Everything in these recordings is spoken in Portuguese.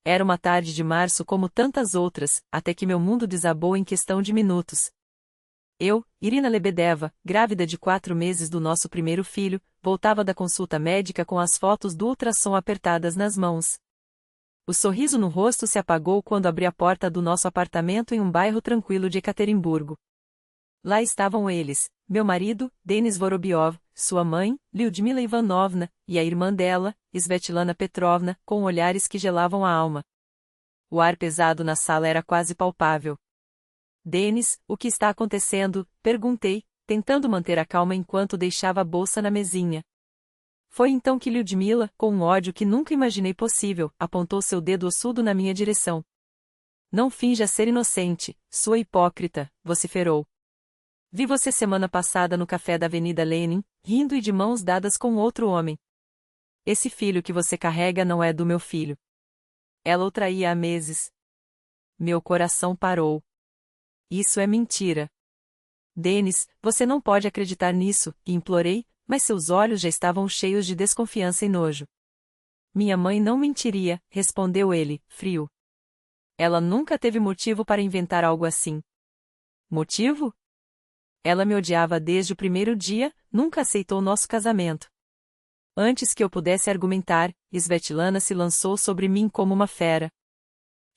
Era uma tarde de março como tantas outras, até que meu mundo desabou em questão de minutos. Eu, Irina Lebedeva, grávida de 4 meses do nosso primeiro filho, voltava da consulta médica com as fotos do ultrassom apertadas nas mãos. O sorriso no rosto se apagou quando abri a porta do nosso apartamento em um bairro tranquilo de Ekaterimburgo. Lá estavam eles, meu marido, Denis Vorobiov, sua mãe, Lyudmila Ivanovna, e a irmã dela, Svetlana Petrovna, com olhares que gelavam a alma. O ar pesado na sala era quase palpável. Denis, o que está acontecendo? Perguntei, tentando manter a calma enquanto deixava a bolsa na mesinha. Foi então que Lyudmila, com um ódio que nunca imaginei possível, apontou seu dedo ossudo na minha direção. Não finja ser inocente, sua hipócrita, vociferou. Vi você semana passada no café da Avenida Lenin, rindo e de mãos dadas com outro homem. Esse filho que você carrega não é do meu filho. Ela o traía há meses. Meu coração parou. Isso é mentira. Denis, você não pode acreditar nisso, implorei, mas seus olhos já estavam cheios de desconfiança e nojo. Minha mãe não mentiria, respondeu ele, frio. Ela nunca teve motivo para inventar algo assim. Motivo? Ela me odiava desde o primeiro dia, nunca aceitou nosso casamento. Antes que eu pudesse argumentar, Svetlana se lançou sobre mim como uma fera.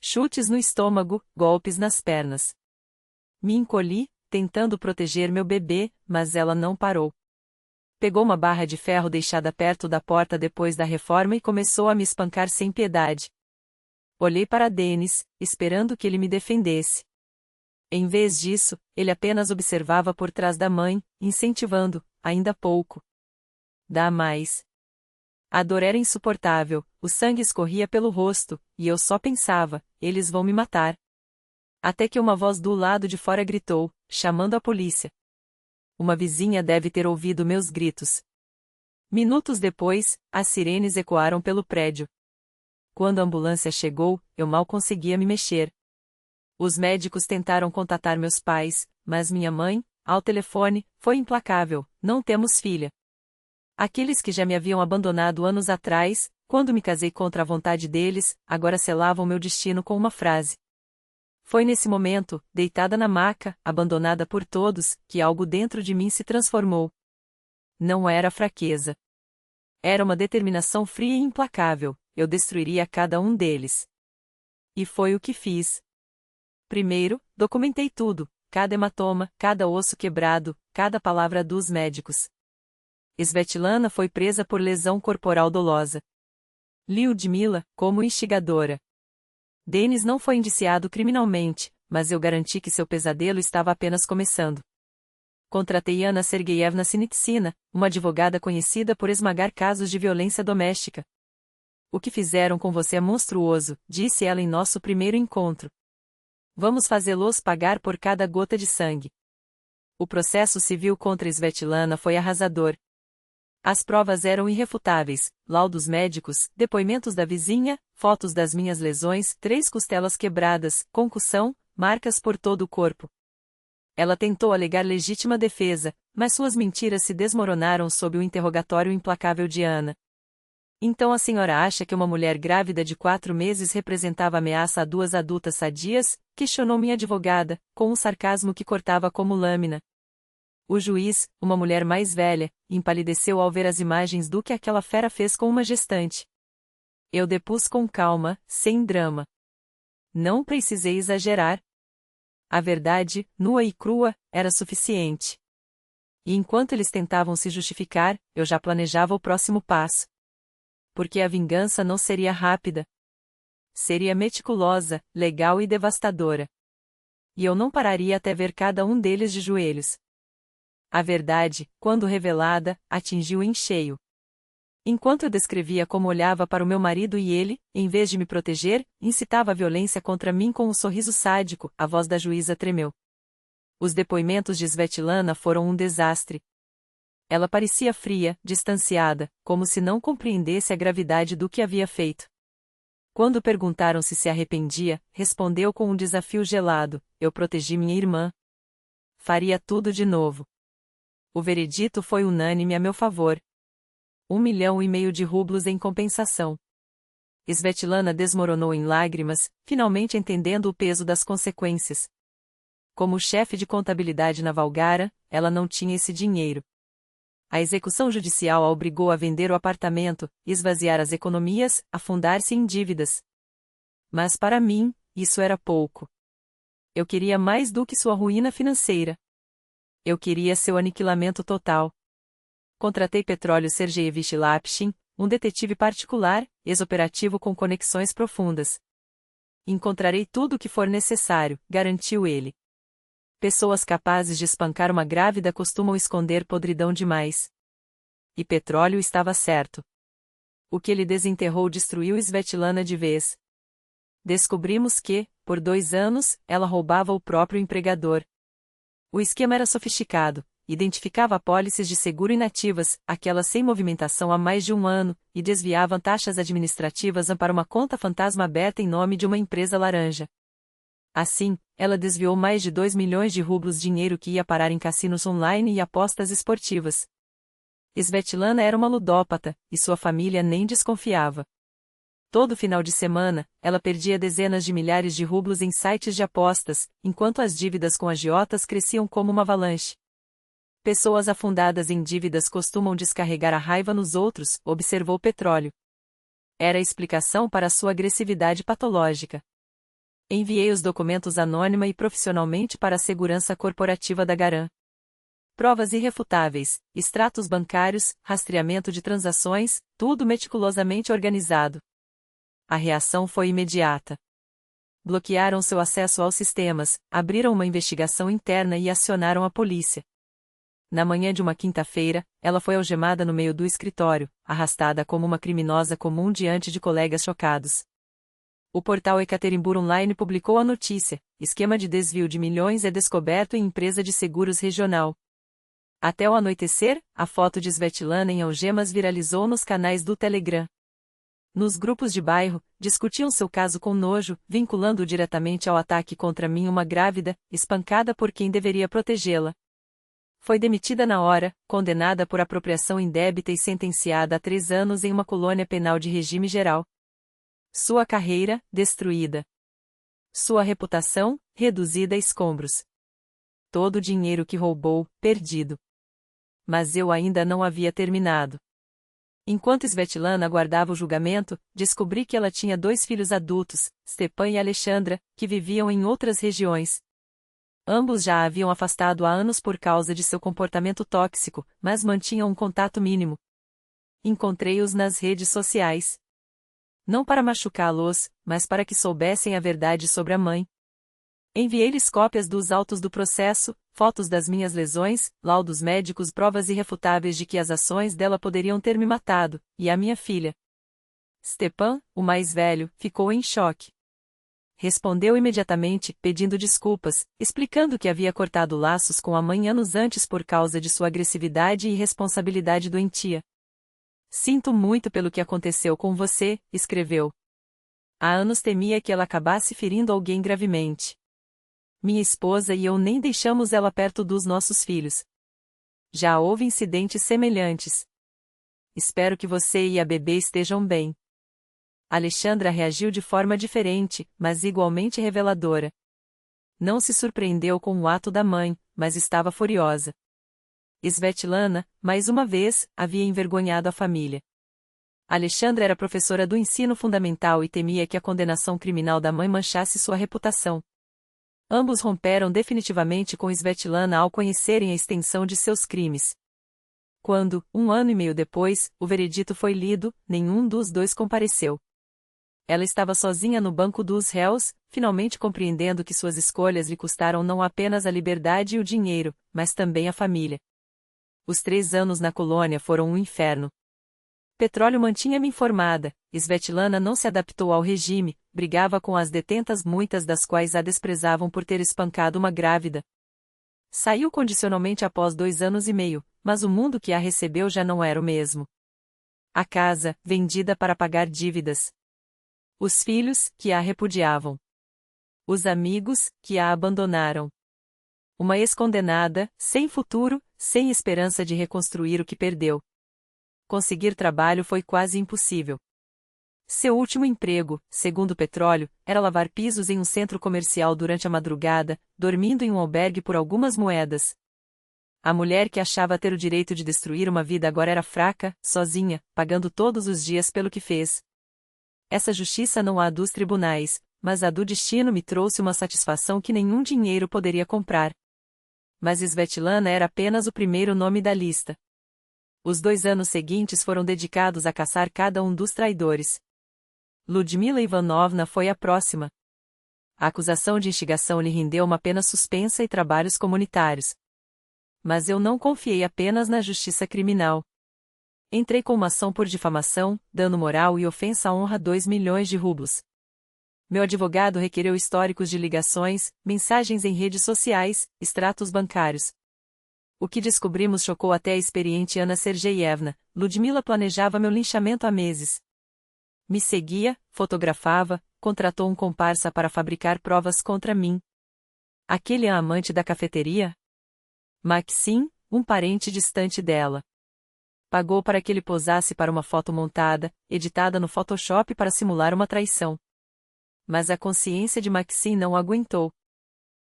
Chutes no estômago, golpes nas pernas. Me encolhi, tentando proteger meu bebê, mas ela não parou. Pegou uma barra de ferro deixada perto da porta depois da reforma e começou a me espancar sem piedade. Olhei para Denis, esperando que ele me defendesse. Em vez disso, ele apenas observava por trás da mãe, incentivando, ainda pouco. Dá mais. A dor era insuportável, o sangue escorria pelo rosto, e eu só pensava, eles vão me matar. Até que uma voz do lado de fora gritou, chamando a polícia. Uma vizinha deve ter ouvido meus gritos. Minutos depois, as sirenes ecoaram pelo prédio. Quando a ambulância chegou, eu mal conseguia me mexer. Os médicos tentaram contatar meus pais, mas minha mãe, ao telefone, foi implacável: não temos filha. Aqueles que já me haviam abandonado anos atrás, quando me casei contra a vontade deles, agora selavam meu destino com uma frase. Foi nesse momento, deitada na maca, abandonada por todos, que algo dentro de mim se transformou. Não era fraqueza. Era uma determinação fria e implacável: eu destruiria cada um deles. E foi o que fiz. Primeiro, documentei tudo, cada hematoma, cada osso quebrado, cada palavra dos médicos. Svetlana foi presa por lesão corporal dolosa. Lyudmila, como instigadora. Denis não foi indiciado criminalmente, mas eu garanti que seu pesadelo estava apenas começando. Contratei Ana Sergeyevna Sinitsina, uma advogada conhecida por esmagar casos de violência doméstica. O que fizeram com você é monstruoso, disse ela em nosso primeiro encontro. Vamos fazê-los pagar por cada gota de sangue. O processo civil contra Svetlana foi arrasador. As provas eram irrefutáveis: laudos médicos, depoimentos da vizinha, fotos das minhas lesões, 3 costelas quebradas, concussão, marcas por todo o corpo. Ela tentou alegar legítima defesa, mas suas mentiras se desmoronaram sob o interrogatório implacável de Ana. Então a senhora acha que uma mulher grávida de 4 meses representava ameaça a 2 adultas sadias? Questionou minha advogada, com um sarcasmo que cortava como lâmina. O juiz, uma mulher mais velha, empalideceu ao ver as imagens do que aquela fera fez com uma gestante. Eu depus com calma, sem drama. Não precisei exagerar. A verdade, nua e crua, era suficiente. E enquanto eles tentavam se justificar, eu já planejava o próximo passo. Porque a vingança não seria rápida. Seria meticulosa, legal e devastadora. E eu não pararia até ver cada um deles de joelhos. A verdade, quando revelada, atingiu em cheio. Enquanto eu descrevia como olhava para o meu marido e ele, em vez de me proteger, incitava a violência contra mim com um sorriso sádico, a voz da juíza tremeu. Os depoimentos de Svetlana foram um desastre. Ela parecia fria, distanciada, como se não compreendesse a gravidade do que havia feito. Quando perguntaram se arrependia, respondeu com um desafio gelado: eu protegi minha irmã. Faria tudo de novo. O veredito foi unânime a meu favor. 1,5 milhão de rublos em compensação. Svetlana desmoronou em lágrimas, finalmente entendendo o peso das consequências. Como chefe de contabilidade na Valgara, ela não tinha esse dinheiro. A execução judicial a obrigou a vender o apartamento, esvaziar as economias, afundar-se em dívidas. Mas para mim, isso era pouco. Eu queria mais do que sua ruína financeira. Eu queria seu aniquilamento total. Contratei Petróleo Sergeyevich Lapshin, um detetive particular, ex-operativo com conexões profundas. Encontrarei tudo o que for necessário, garantiu ele. Pessoas capazes de espancar uma grávida costumam esconder podridão demais. E Petróleo estava certo. O que ele desenterrou destruiu Svetlana de vez. Descobrimos que, por 2 anos, ela roubava o próprio empregador. O esquema era sofisticado, identificava apólices de seguro inativas, aquelas sem movimentação há mais de 1 ano, e desviava taxas administrativas para uma conta fantasma aberta em nome de uma empresa laranja. Assim, ela desviou mais de 2 milhões de rublos, dinheiro que ia parar em cassinos online e apostas esportivas. Svetlana era uma ludópata, e sua família nem desconfiava. Todo final de semana, ela perdia dezenas de milhares de rublos em sites de apostas, enquanto as dívidas com agiotas cresciam como uma avalanche. Pessoas afundadas em dívidas costumam descarregar a raiva nos outros, observou Petróleo. Era a explicação para sua agressividade patológica. Enviei os documentos anônima e profissionalmente para a segurança corporativa da Garan. Provas irrefutáveis, extratos bancários, rastreamento de transações, tudo meticulosamente organizado. A reação foi imediata. Bloquearam seu acesso aos sistemas, abriram uma investigação interna e acionaram a polícia. Na manhã de uma quinta-feira, ela foi algemada no meio do escritório, arrastada como uma criminosa comum diante de colegas chocados. O portal Ekaterinburg Online publicou a notícia: esquema de desvio de milhões é descoberto em empresa de seguros regional. Até o anoitecer, a foto de Svetlana em algemas viralizou nos canais do Telegram. Nos grupos de bairro, discutiam seu caso com nojo, vinculando-o diretamente ao ataque contra mim, uma grávida, espancada por quem deveria protegê-la. Foi demitida na hora, condenada por apropriação indébita e sentenciada a 3 anos em uma colônia penal de regime geral. Sua carreira, destruída. Sua reputação, reduzida a escombros. Todo o dinheiro que roubou, perdido. Mas eu ainda não havia terminado. Enquanto Svetlana aguardava o julgamento, descobri que ela tinha 2 filhos adultos, Stepan e Alexandra, que viviam em outras regiões. Ambos já a haviam afastado há anos por causa de seu comportamento tóxico, mas mantinham um contato mínimo. Encontrei-os nas redes sociais. Não para machucá-los, mas para que soubessem a verdade sobre a mãe. Enviei-lhes cópias dos autos do processo, fotos das minhas lesões, laudos médicos, provas irrefutáveis de que as ações dela poderiam ter me matado, e a minha filha. Stepan, o mais velho, ficou em choque. Respondeu imediatamente, pedindo desculpas, explicando que havia cortado laços com a mãe anos antes por causa de sua agressividade e irresponsabilidade doentia. Sinto muito pelo que aconteceu com você, escreveu. Há anos temia que ela acabasse ferindo alguém gravemente. Minha esposa e eu nem deixamos ela perto dos nossos filhos. Já houve incidentes semelhantes. Espero que você e a bebê estejam bem. Alexandra reagiu de forma diferente, mas igualmente reveladora. Não se surpreendeu com o ato da mãe, mas estava furiosa. Svetlana, mais uma vez, havia envergonhado a família. Alexandra era professora do ensino fundamental e temia que a condenação criminal da mãe manchasse sua reputação. Ambos romperam definitivamente com Svetlana ao conhecerem a extensão de seus crimes. Quando, 1 ano e meio depois, o veredito foi lido, nenhum dos dois compareceu. Ela estava sozinha no banco dos réus, finalmente compreendendo que suas escolhas lhe custaram não apenas a liberdade e o dinheiro, mas também a família. Os 3 anos na colônia foram um inferno. Petróleo mantinha-me informada, Svetlana não se adaptou ao regime, brigava com as detentas, muitas das quais a desprezavam por ter espancado uma grávida. Saiu condicionalmente após 2 anos e meio, mas o mundo que a recebeu já não era o mesmo. A casa, vendida para pagar dívidas. Os filhos, que a repudiavam. Os amigos, que a abandonaram. Uma ex-condenada, sem futuro, sem esperança de reconstruir o que perdeu. Conseguir trabalho foi quase impossível. Seu último emprego, segundo o petróleo, era lavar pisos em um centro comercial durante a madrugada, dormindo em um albergue por algumas moedas. A mulher que achava ter o direito de destruir uma vida agora era fraca, sozinha, pagando todos os dias pelo que fez. Essa justiça não a dos tribunais, mas a do destino me trouxe uma satisfação que nenhum dinheiro poderia comprar. Mas Svetlana era apenas o primeiro nome da lista. Os 2 anos seguintes foram dedicados a caçar cada um dos traidores. Ludmila Ivanovna foi a próxima. A acusação de instigação lhe rendeu uma pena suspensa e trabalhos comunitários. Mas eu não confiei apenas na justiça criminal. Entrei com uma ação por difamação, dano moral e ofensa à honra 2 milhões de rublos. Meu advogado requereu históricos de ligações, mensagens em redes sociais, extratos bancários. O que descobrimos chocou até a experiente Ana Sergeyevna. Ludmila planejava meu linchamento há meses. Me seguia, fotografava, contratou um comparsa para fabricar provas contra mim. Aquele amante da cafeteria? Maxim, um parente distante dela. Pagou para que ele posasse para uma foto montada, editada no Photoshop para simular uma traição. Mas a consciência de Maxim não aguentou.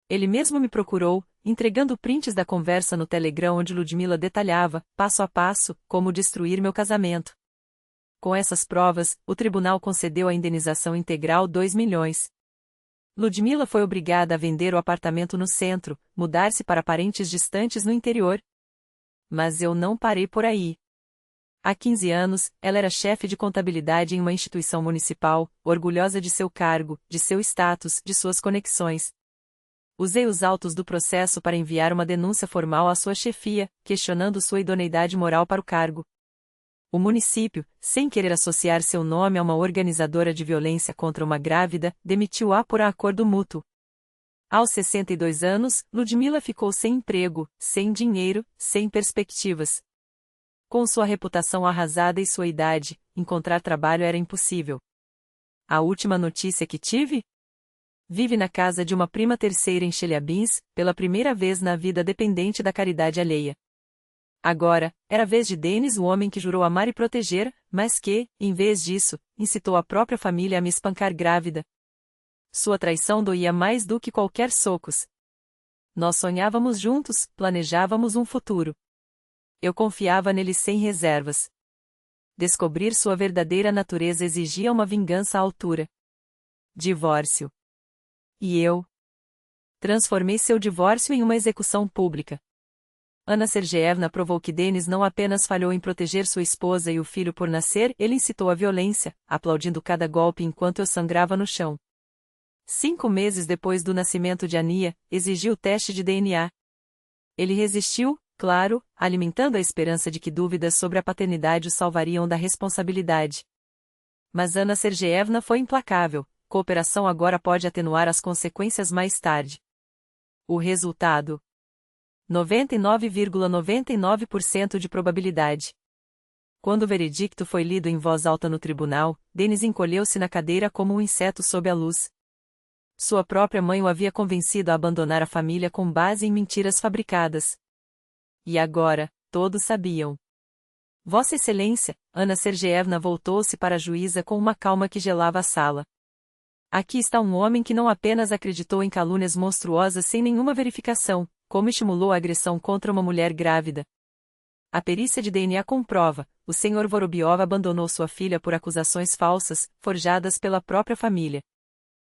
Ele mesmo me procurou, entregando prints da conversa no Telegram onde Ludmila detalhava, passo a passo, como destruir meu casamento. Com essas provas, o tribunal concedeu a indenização integral 2 milhões. Ludmila foi obrigada a vender o apartamento no centro, mudar-se para parentes distantes no interior. Mas eu não parei por aí. Há 15 anos, ela era chefe de contabilidade em uma instituição municipal, orgulhosa de seu cargo, de seu status, de suas conexões. Usei os autos do processo para enviar uma denúncia formal à sua chefia, questionando sua idoneidade moral para o cargo. O município, sem querer associar seu nome a uma organizadora de violência contra uma grávida, demitiu-a por acordo mútuo. Aos 62 anos, Ludmila ficou sem emprego, sem dinheiro, sem perspectivas. Com sua reputação arrasada e sua idade, encontrar trabalho era impossível. A última notícia que tive? Vive na casa de uma prima terceira em Chelyabinsk, pela primeira vez na vida dependente da caridade alheia. Agora, era a vez de Denis, o homem que jurou amar e proteger, mas que, em vez disso, incitou a própria família a me espancar grávida. Sua traição doía mais do que qualquer socos. Nós sonhávamos juntos, planejávamos um futuro. Eu confiava nele sem reservas. Descobrir sua verdadeira natureza exigia uma vingança à altura. Divórcio. E eu? Transformei seu divórcio em uma execução pública. Ana Sergeyevna provou que Denis não apenas falhou em proteger sua esposa e o filho por nascer, ele incitou a violência, aplaudindo cada golpe enquanto eu sangrava no chão. 5 meses depois do nascimento de Ania, exigiu o teste de DNA. Ele resistiu, claro, alimentando a esperança de que dúvidas sobre a paternidade o salvariam da responsabilidade. Mas Ana Sergeyevna foi implacável. Cooperação agora pode atenuar as consequências mais tarde. O resultado: 99,99% de probabilidade. Quando o veredicto foi lido em voz alta no tribunal, Denis encolheu-se na cadeira como um inseto sob a luz. Sua própria mãe o havia convencido a abandonar a família com base em mentiras fabricadas. E agora, todos sabiam. Vossa Excelência, Ana Sergeyevna voltou-se para a juíza com uma calma que gelava a sala. Aqui está um homem que não apenas acreditou em calúnias monstruosas sem nenhuma verificação, como estimulou a agressão contra uma mulher grávida. A perícia de DNA comprova, o Sr. Vorobiov abandonou sua filha por acusações falsas, forjadas pela própria família.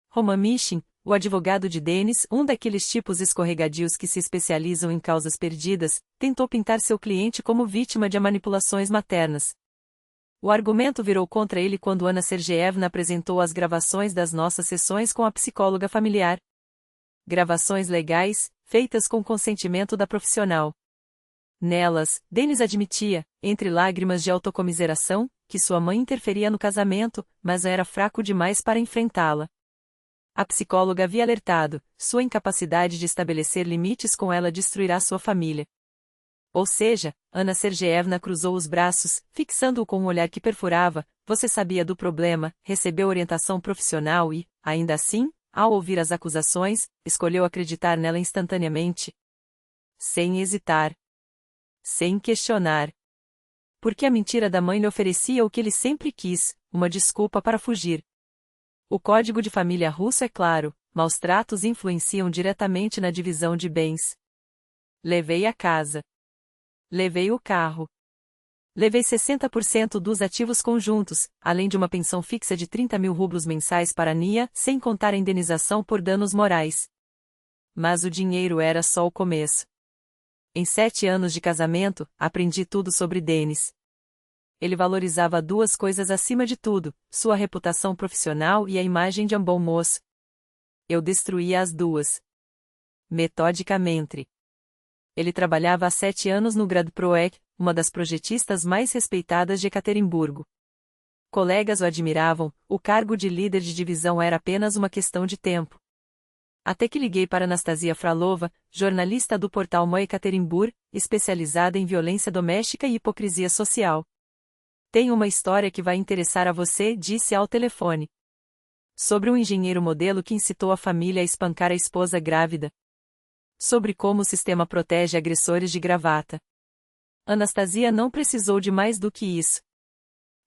Roman Mishin, o advogado de Denis, um daqueles tipos escorregadios que se especializam em causas perdidas, tentou pintar seu cliente como vítima de manipulações maternas. O argumento virou contra ele quando Ana Sergeyevna apresentou as gravações das nossas sessões com a psicóloga familiar. Gravações legais, feitas com consentimento da profissional. Nelas, Denis admitia, entre lágrimas de autocomiseração, que sua mãe interferia no casamento, mas era fraco demais para enfrentá-la. A psicóloga havia alertado, sua incapacidade de estabelecer limites com ela destruirá sua família. Ou seja, Ana Sergeyevna cruzou os braços, fixando-o com um olhar que perfurava. Você sabia do problema, recebeu orientação profissional e, ainda assim, ao ouvir as acusações, escolheu acreditar nela instantaneamente. Sem hesitar. Sem questionar. Porque a mentira da mãe lhe oferecia o que ele sempre quis, uma desculpa para fugir. O código de família russo é claro: maus tratos influenciam diretamente na divisão de bens. Levei a casa. Levei o carro. Levei 60% dos ativos conjuntos, além de uma pensão fixa de 30 mil rublos mensais para Nia, sem contar a indenização por danos morais. Mas o dinheiro era só o começo. Em 7 anos de casamento, aprendi tudo sobre Denis. Ele valorizava duas coisas acima de tudo: sua reputação profissional e a imagem de um bom moço. Eu destruía as duas. Metodicamente. Ele trabalhava há 7 anos no Gradproec, uma das projetistas mais respeitadas de Ekaterimburgo. Colegas o admiravam, o cargo de líder de divisão era apenas uma questão de tempo. Até que liguei para Anastasia Frolova, jornalista do portal Moi Ekaterinburg, especializada em violência doméstica e hipocrisia social. Tenho uma história que vai interessar a você, disse ao telefone. Sobre um engenheiro modelo que incitou a família a espancar a esposa grávida. Sobre como o sistema protege agressores de gravata. Anastasia não precisou de mais do que isso.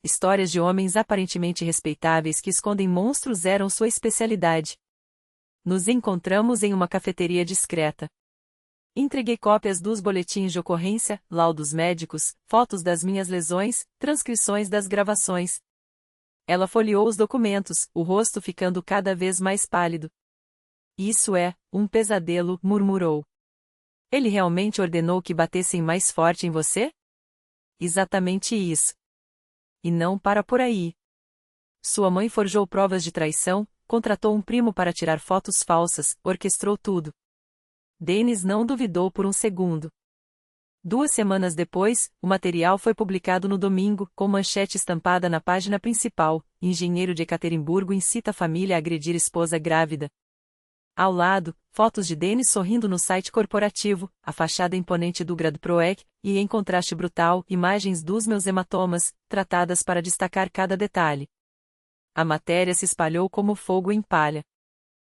Histórias de homens aparentemente respeitáveis que escondem monstros eram sua especialidade. Nos encontramos em uma cafeteria discreta. Entreguei cópias dos boletins de ocorrência, laudos médicos, fotos das minhas lesões, transcrições das gravações. Ela folheou os documentos, o rosto ficando cada vez mais pálido. Isso é um pesadelo, murmurou. Ele realmente ordenou que batessem mais forte em você? Exatamente isso. E não para por aí. Sua mãe forjou provas de traição, contratou um primo para tirar fotos falsas, orquestrou tudo. Denis não duvidou por um segundo. 2 semanas depois, o material foi publicado no domingo, com manchete estampada na página principal: engenheiro de Ekaterimburgo incita a família a agredir esposa grávida. Ao lado, fotos de Denis sorrindo no site corporativo, a fachada imponente do Gradproec, e em contraste brutal, imagens dos meus hematomas, tratadas para destacar cada detalhe. A matéria se espalhou como fogo em palha.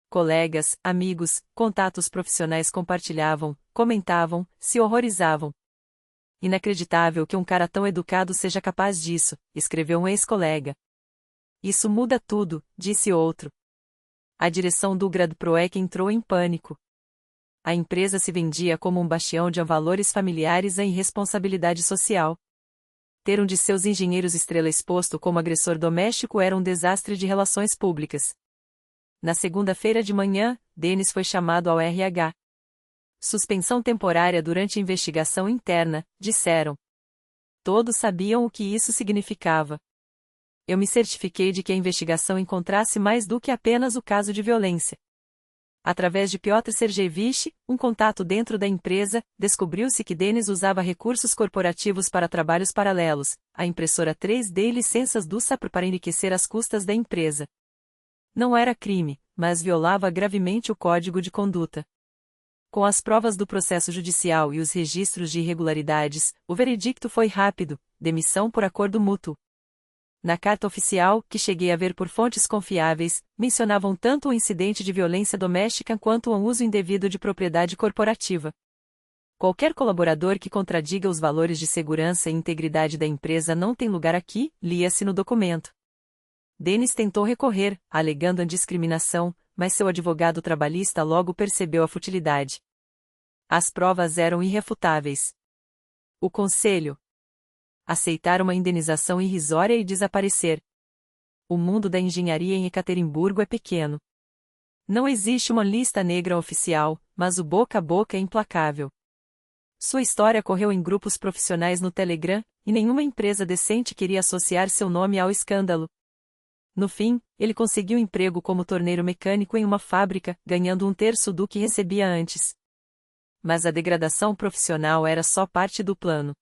Colegas, amigos, contatos profissionais compartilhavam, comentavam, se horrorizavam. Inacreditável que um cara tão educado seja capaz disso, escreveu um ex-colega. Isso muda tudo, disse outro. A direção do Gradproec entrou em pânico. A empresa se vendia como um bastião de valores familiares e irresponsabilidade social. Ter um de seus engenheiros estrela exposto como agressor doméstico era um desastre de relações públicas. Na segunda-feira de manhã, Denis foi chamado ao RH. Suspensão temporária durante investigação interna, disseram. Todos sabiam o que isso significava. Eu me certifiquei de que a investigação encontrasse mais do que apenas o caso de violência. Através de Piotr Sergeyevich, um contato dentro da empresa, descobriu-se que Denis usava recursos corporativos para trabalhos paralelos, a impressora 3D e licenças do SAP para enriquecer as custas da empresa. Não era crime, mas violava gravemente o código de conduta. Com as provas do processo judicial e os registros de irregularidades, o veredicto foi rápido: demissão por acordo mútuo. Na carta oficial, que cheguei a ver por fontes confiáveis, mencionavam tanto o incidente de violência doméstica quanto o uso indevido de propriedade corporativa. Qualquer colaborador que contradiga os valores de segurança e integridade da empresa não tem lugar aqui, lia-se no documento. Denis tentou recorrer, alegando indiscriminação, mas seu advogado trabalhista logo percebeu a futilidade. As provas eram irrefutáveis. O conselho: aceitar uma indenização irrisória e desaparecer. O mundo da engenharia em Ekaterimburgo é pequeno. Não existe uma lista negra oficial, mas o boca a boca é implacável. Sua história correu em grupos profissionais no Telegram, e nenhuma empresa decente queria associar seu nome ao escândalo. No fim, ele conseguiu emprego como torneiro mecânico em uma fábrica, ganhando 1/3 do que recebia antes. Mas a degradação profissional era só parte do plano.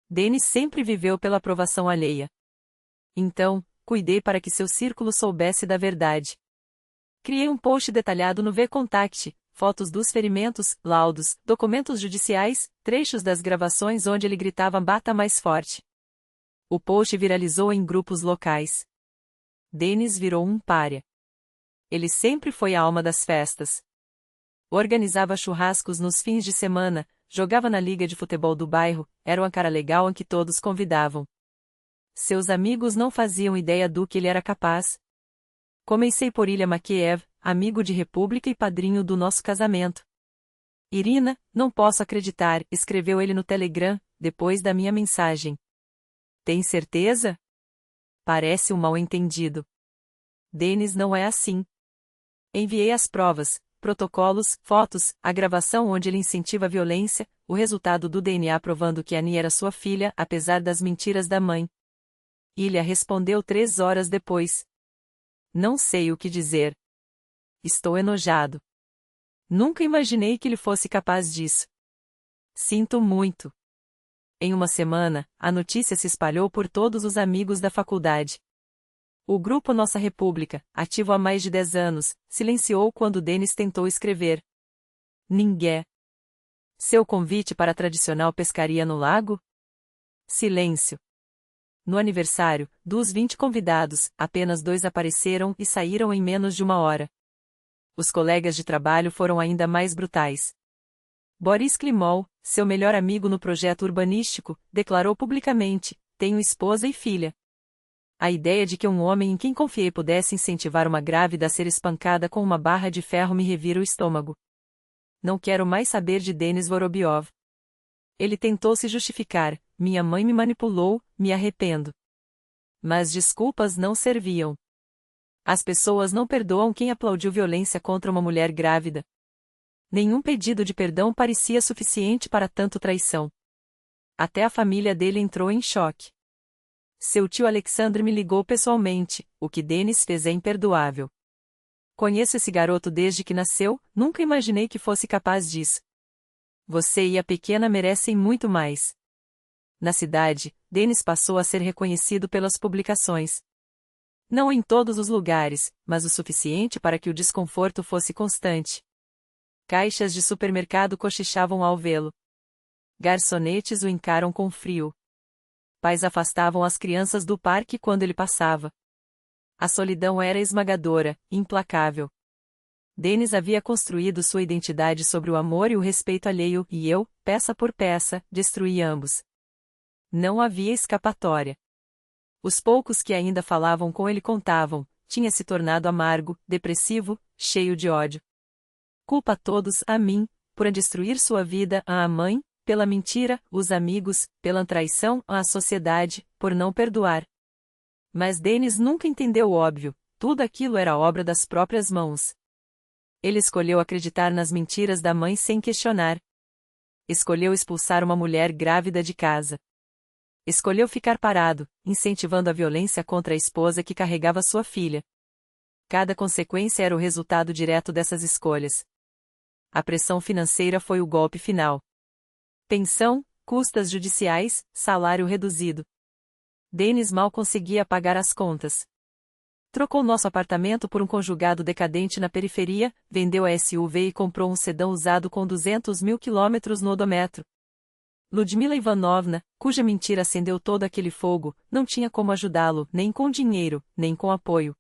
Denis sempre viveu pela aprovação alheia. Então, cuidei para que seu círculo soubesse da verdade. Criei um post detalhado no VKontakte, fotos dos ferimentos, laudos, documentos judiciais, trechos das gravações onde ele gritava "bata mais forte". O post viralizou em grupos locais. Denis virou um pária. Ele sempre foi a alma das festas. Organizava churrascos nos fins de semana, jogava na liga de futebol do bairro, era uma cara legal em que todos convidavam. Seus amigos não faziam ideia do que ele era capaz. Comecei por Ilya Makiev, amigo de República e padrinho do nosso casamento. Irina, não posso acreditar, escreveu ele no Telegram, depois da minha mensagem. Tem certeza? Parece um mal-entendido. Denis não é assim. Enviei as provas, protocolos, fotos, a gravação onde ele incentiva a violência, o resultado do DNA provando que Annie era sua filha, apesar das mentiras da mãe. Ilya respondeu 3 horas depois. Não sei o que dizer. Estou enojado. Nunca imaginei que ele fosse capaz disso. Sinto muito. Em uma semana, a notícia se espalhou por todos os amigos da faculdade. O grupo Nossa República, ativo há mais de 10 anos, silenciou quando Denis tentou escrever. Ninguém. Seu convite para a tradicional pescaria no lago? Silêncio. No aniversário, dos 20 convidados, apenas 2 apareceram e saíram em menos de 1 hora. Os colegas de trabalho foram ainda mais brutais. Boris Klimov, seu melhor amigo no projeto urbanístico, declarou publicamente: tenho esposa e filha. A ideia de que um homem em quem confiei pudesse incentivar uma grávida a ser espancada com uma barra de ferro me revira o estômago. Não quero mais saber de Denis Vorobyov. Ele tentou se justificar: minha mãe me manipulou, me arrependo. Mas desculpas não serviam. As pessoas não perdoam quem aplaudiu violência contra uma mulher grávida. Nenhum pedido de perdão parecia suficiente para tanto traição. Até a família dele entrou em choque. Seu tio Alexandre me ligou pessoalmente: o que Denis fez é imperdoável. Conheço esse garoto desde que nasceu, nunca imaginei que fosse capaz disso. Você e a pequena merecem muito mais. Na cidade, Denis passou a ser reconhecido pelas publicações. Não em todos os lugares, mas o suficiente para que o desconforto fosse constante. Caixas de supermercado cochichavam ao vê-lo. Garçonetes o encaram com frio. Pais afastavam as crianças do parque quando ele passava. A solidão era esmagadora, implacável. Denis havia construído sua identidade sobre o amor e o respeito alheio, e eu, peça por peça, destruí ambos. Não havia escapatória. Os poucos que ainda falavam com ele contavam: tinha se tornado amargo, depressivo, cheio de ódio. Culpa todos a mim, por destruir sua vida, a mãe, pela mentira, os amigos, pela traição, a sociedade, por não perdoar. Mas Denis nunca entendeu o óbvio: tudo aquilo era obra das próprias mãos. Ele escolheu acreditar nas mentiras da mãe sem questionar. Escolheu expulsar uma mulher grávida de casa. Escolheu ficar parado, incentivando a violência contra a esposa que carregava sua filha. Cada consequência era o resultado direto dessas escolhas. A pressão financeira foi o golpe final. Pensão, custas judiciais, salário reduzido. Denis mal conseguia pagar as contas. Trocou nosso apartamento por um conjugado decadente na periferia, vendeu a SUV e comprou um sedã usado com 200 mil quilômetros no odômetro. Ludmila Ivanovna, cuja mentira acendeu todo aquele fogo, não tinha como ajudá-lo, nem com dinheiro, nem com apoio.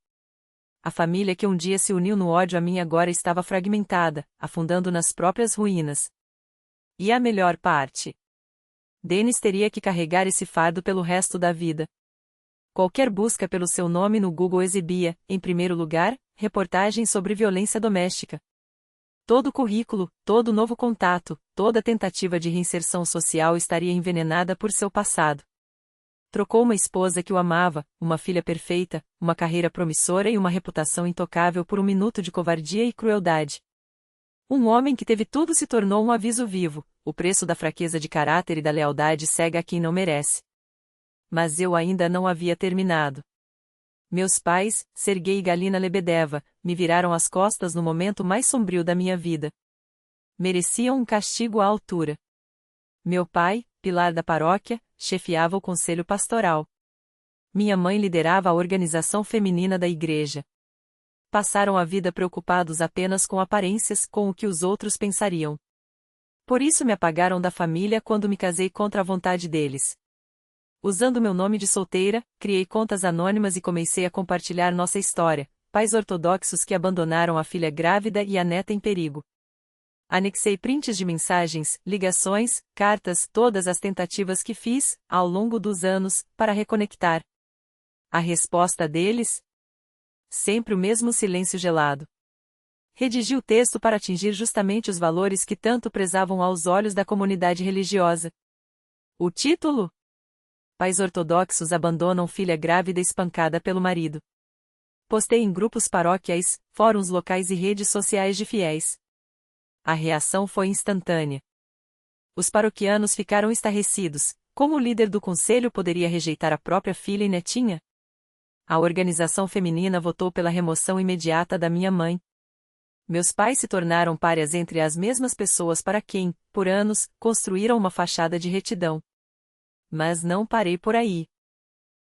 A família que um dia se uniu no ódio a mim agora estava fragmentada, afundando nas próprias ruínas. E a melhor parte? Denis teria que carregar esse fardo pelo resto da vida. Qualquer busca pelo seu nome no Google exibia, em primeiro lugar, reportagens sobre violência doméstica. Todo o currículo, todo novo contato, toda tentativa de reinserção social estaria envenenada por seu passado. Trocou uma esposa que o amava, uma filha perfeita, uma carreira promissora e uma reputação intocável por um minuto de covardia e crueldade. Um homem que teve tudo se tornou um aviso vivo: o preço da fraqueza de caráter e da lealdade cega a quem não merece. Mas eu ainda não havia terminado. Meus pais, Sergei e Galina Lebedeva, me viraram as costas no momento mais sombrio da minha vida. Mereciam um castigo à altura. Meu pai, pilar da paróquia, chefiava o conselho pastoral. Minha mãe liderava a organização feminina da igreja. Passaram a vida preocupados apenas com aparências, com o que os outros pensariam. Por isso me apagaram da família quando me casei contra a vontade deles. Usando meu nome de solteira, criei contas anônimas e comecei a compartilhar nossa história: pais ortodoxos que abandonaram a filha grávida e a neta em perigo. Anexei prints de mensagens, ligações, cartas, todas as tentativas que fiz, ao longo dos anos, para reconectar. A resposta deles? Sempre o mesmo silêncio gelado. Redigi o texto para atingir justamente os valores que tanto prezavam aos olhos da comunidade religiosa. O título? Pais ortodoxos abandonam filha grávida espancada pelo marido. Postei em grupos paroquiais, fóruns locais e redes sociais de fiéis. A reação foi instantânea. Os paroquianos ficaram estarrecidos. Como o líder do conselho poderia rejeitar a própria filha e netinha? A organização feminina votou pela remoção imediata da minha mãe. Meus pais se tornaram párias entre as mesmas pessoas para quem, por anos, construíram uma fachada de retidão. Mas não parei por aí.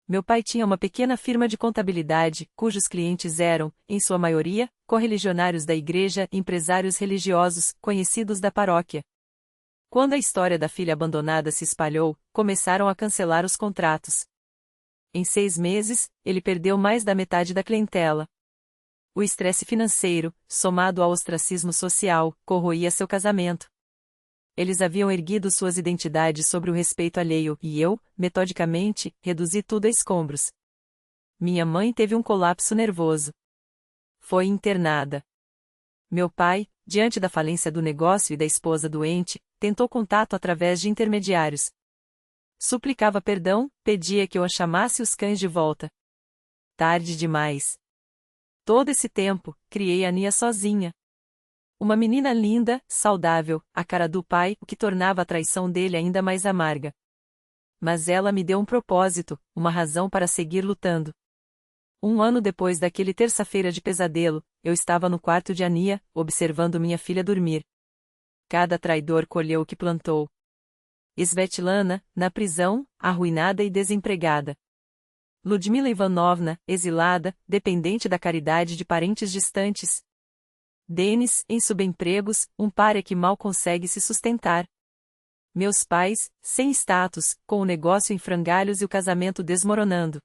Meu pai tinha uma pequena firma de contabilidade, cujos clientes eram, em sua maioria, correligionários da igreja e empresários religiosos, conhecidos da paróquia. Quando a história da filha abandonada se espalhou, começaram a cancelar os contratos. Em 6 meses, ele perdeu mais da metade da clientela. O estresse financeiro, somado ao ostracismo social, corroía seu casamento. Eles haviam erguido suas identidades sobre o respeito alheio e eu, metodicamente, reduzi tudo a escombros. Minha mãe teve um colapso nervoso. Foi internada. Meu pai, diante da falência do negócio e da esposa doente, tentou contato através de intermediários. Suplicava perdão, pedia que eu a chamasse os cães de volta. Tarde demais. Todo esse tempo, criei a Nia sozinha. Uma menina linda, saudável, a cara do pai, o que tornava a traição dele ainda mais amarga. Mas ela me deu um propósito, uma razão para seguir lutando. 1 ano depois daquele terça-feira de pesadelo, eu estava no quarto de Ania, observando minha filha dormir. Cada traidor colheu o que plantou. Svetlana, na prisão, arruinada e desempregada. Ludmila Ivanovna, exilada, dependente da caridade de parentes distantes. Denis, em subempregos, um pária que mal consegue se sustentar. Meus pais, sem status, com o negócio em frangalhos e o casamento desmoronando.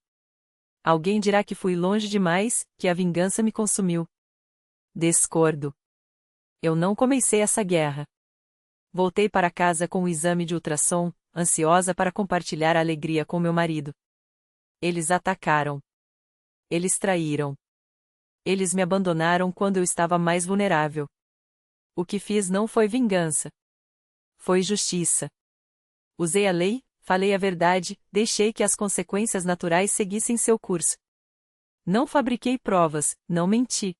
Alguém dirá que fui longe demais, que a vingança me consumiu. Discordo. Eu não comecei essa guerra. Voltei para casa com o exame de ultrassom, ansiosa para compartilhar a alegria com meu marido. Eles atacaram. Eles traíram. Eles me abandonaram quando eu estava mais vulnerável. O que fiz não foi vingança. Foi justiça. Usei a lei, falei a verdade, deixei que as consequências naturais seguissem seu curso. Não fabriquei provas, não menti.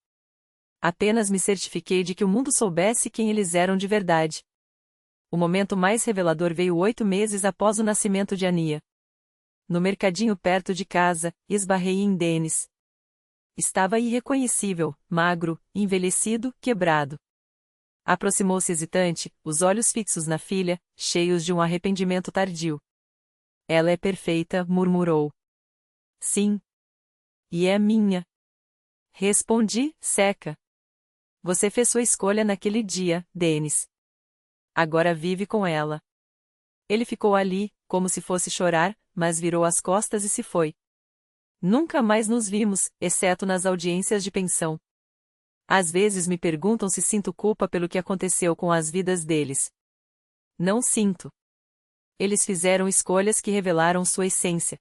Apenas me certifiquei de que o mundo soubesse quem eles eram de verdade. O momento mais revelador veio 8 meses após o nascimento de Ania. No mercadinho perto de casa, esbarrei em Denis. Estava irreconhecível, magro, envelhecido, quebrado. Aproximou-se hesitante, os olhos fixos na filha, cheios de um arrependimento tardio. Ela é perfeita, murmurou. Sim. E é minha. Respondi, seca. Você fez sua escolha naquele dia, Denis. Agora vive com ela. Ele ficou ali, como se fosse chorar, mas virou as costas e se foi. Nunca mais nos vimos, exceto nas audiências de pensão. Às vezes me perguntam se sinto culpa pelo que aconteceu com as vidas deles. Não sinto. Eles fizeram escolhas que revelaram sua essência.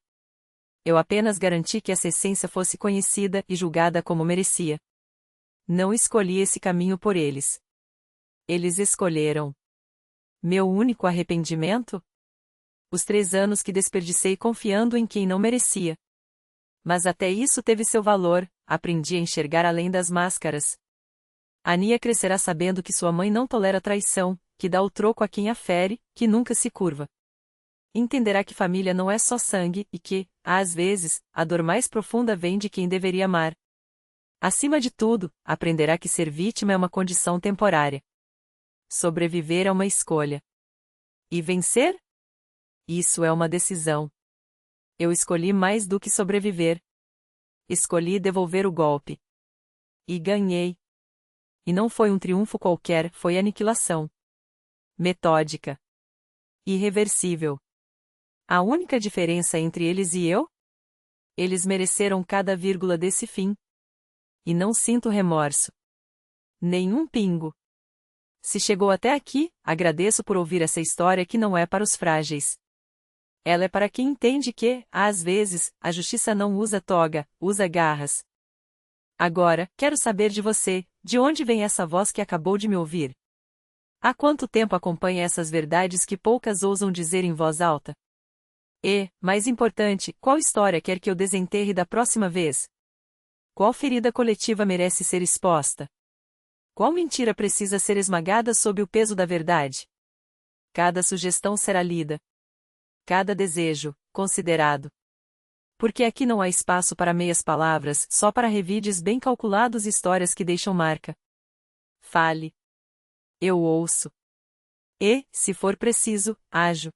Eu apenas garanti que essa essência fosse conhecida e julgada como merecia. Não escolhi esse caminho por eles. Eles escolheram. Meu único arrependimento? Os 3 anos que desperdicei confiando em quem não merecia. Mas até isso teve seu valor, aprendi a enxergar além das máscaras. Ania crescerá sabendo que sua mãe não tolera traição, que dá o troco a quem a fere, que nunca se curva. Entenderá que família não é só sangue e que, às vezes, a dor mais profunda vem de quem deveria amar. Acima de tudo, aprenderá que ser vítima é uma condição temporária. Sobreviver é uma escolha. E vencer? Isso é uma decisão. Eu escolhi mais do que sobreviver. Escolhi devolver o golpe. E ganhei. E não foi um triunfo qualquer, foi aniquilação. Metódica. Irreversível. A única diferença entre eles e eu? Eles mereceram cada vírgula desse fim. E não sinto remorso. Nenhum pingo. Se chegou até aqui, agradeço por ouvir essa história que não é para os frágeis. Ela é para quem entende que, às vezes, a justiça não usa toga, usa garras. Agora, quero saber de você, de onde vem essa voz que acabou de me ouvir? Há quanto tempo acompanha essas verdades que poucas ousam dizer em voz alta? E, mais importante, qual história quer que eu desenterre da próxima vez? Qual ferida coletiva merece ser exposta? Qual mentira precisa ser esmagada sob o peso da verdade? Cada sugestão será lida. Cada desejo, considerado. Porque aqui não há espaço para meias palavras, só para revides bem calculados e histórias que deixam marca. Fale. Eu ouço. E, se for preciso, ajo.